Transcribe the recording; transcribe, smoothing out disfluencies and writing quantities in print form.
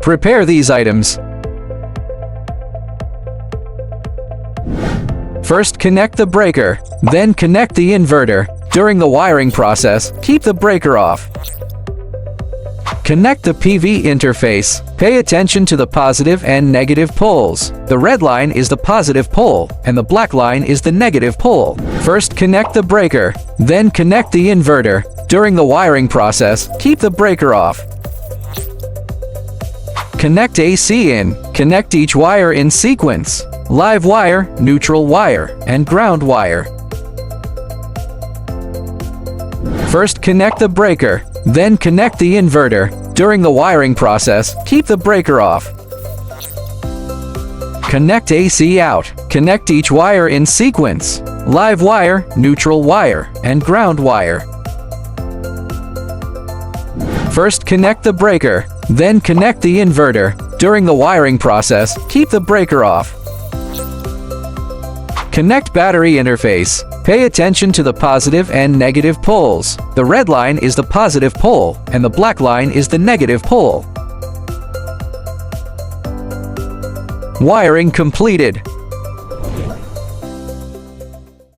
Prepare these items. First, connect the breaker, then connect the inverter. During the wiring process, keep the breaker off. Connect the PV interface. Pay attention to the positive and negative poles. The red line is the positive pole, and the black line is the negative pole. First, connect the breaker, then connect the inverter. During the wiring process, keep the breaker off. Connect AC in. Connect each wire in sequence: live wire, neutral wire, and ground wire. First, connect the breaker, then connect the inverter. During the wiring process, keep the breaker off. Connect AC out. Connect each wire in sequence: live wire, neutral wire, and ground wire. First, connect the breaker, then connect the inverter. During the wiring process, keep the breaker off. Connect battery interface. Pay attention to the positive and negative poles. The red line is the positive pole, and the black line is the negative pole. Wiring completed.